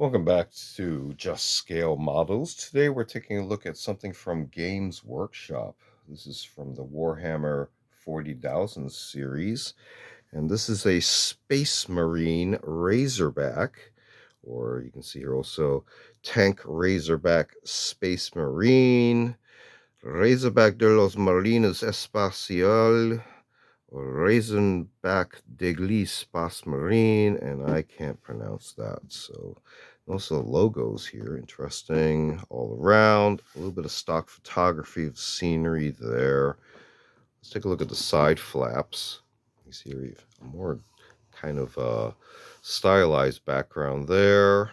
Welcome back to Just Scale Models. Today we're taking a look at something from Games Workshop. This is from the Warhammer 40,000 series, and this is a Space Marine Razorback, or you can see here also Tank Razorback Space Marine, Razorback de los Marines Espacial, Razorback de Space Marine, and I can't pronounce that. So, also logos here, interesting all around. A little bit of stock photography of scenery there. Let's take a look at the side flaps. You see here, a more kind of stylized background there.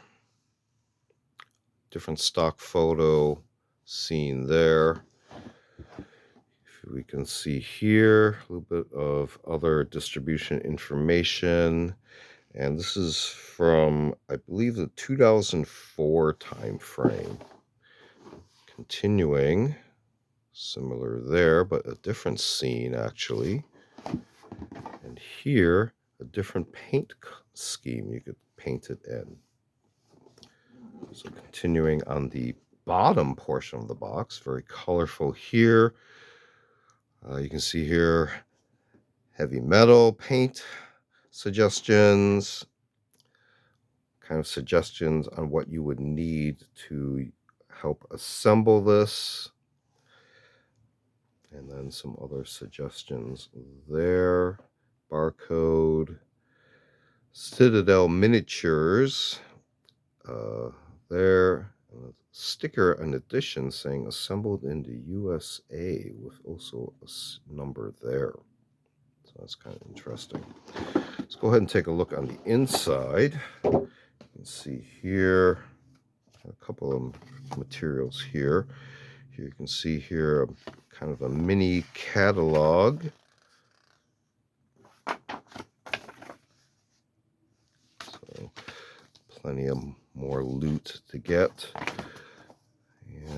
Different stock photo scene there. We can see here a little bit of other distribution information, and this is from, I believe, the 2004 time frame. Continuing, similar there, but a different scene actually. And here, a different paint scheme you could paint it in. So continuing on the bottom portion of the box, very colorful here. You can see here heavy metal paint suggestions, kind of suggestions on what you would need to help assemble this, and then some other suggestions there. Barcode, Citadel miniatures there. Sticker an edition saying assembled in the USA with also a number there. So that's kind of interesting. Let's go ahead and take a look on the inside. You can see here a couple of materials here. Here you can see here kind of a mini catalog. So plenty of more loot to get.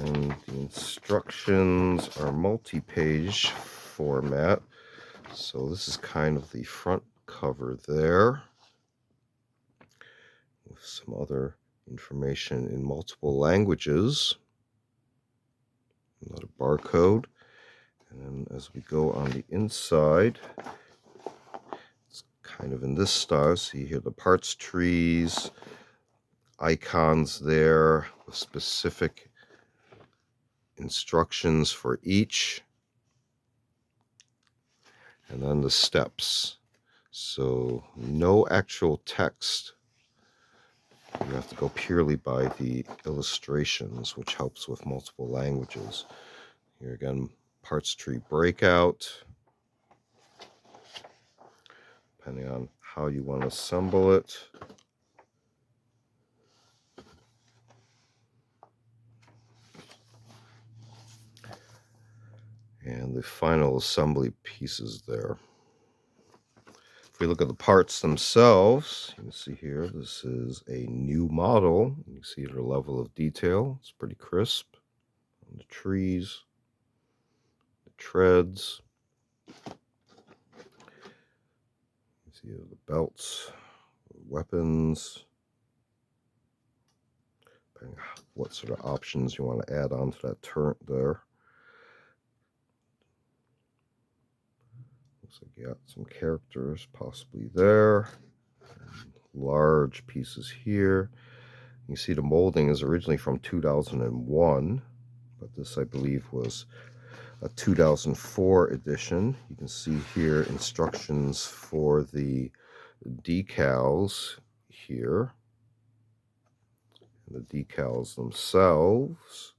And the instructions are multi-page format. So this is kind of the front cover there, with some other information in multiple languages. Another barcode. And then as we go on the inside, it's kind of in this style. See here the parts trees, icons there with specific instructions for each, and then the steps. So no actual text. You have to go purely by the illustrations, which helps with multiple languages. Here again, parts tree breakout, depending on how you want to assemble it. And the final assembly pieces there. If we look at the parts themselves, you can see here, this is a new model. You can see the level of detail. It's pretty crisp. On the trees, the treads. You see the belts, weapons. Depending on what sort of options you want to add on to that turret there. Looks like you got some characters possibly there. Large pieces here. You see the molding is originally from 2001, but this I believe was a 2004 edition. You can see here instructions for the decals here. And the decals themselves.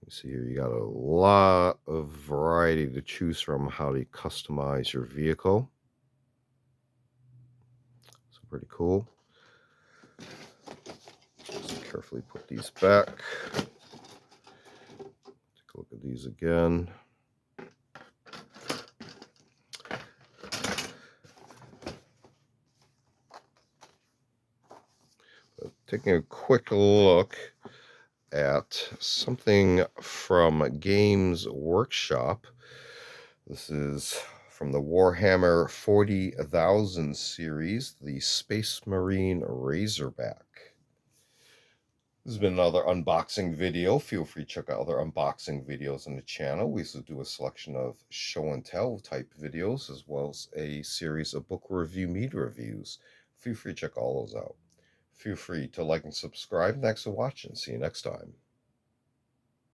You see here you got a lot of variety to choose from how to customize your vehicle. So pretty cool. Just carefully put these back. Take a look at these again. Taking a quick look at something from Games Workshop. This is from the Warhammer 40,000 series, the Space Marine Razorback. This has been another unboxing video. Feel free to check out other unboxing videos on the channel. We also do a selection of show and tell type videos, as well as a series of book review media reviews. Feel free to check all those out. Feel free to like and subscribe. Thanks for watching. See you next time.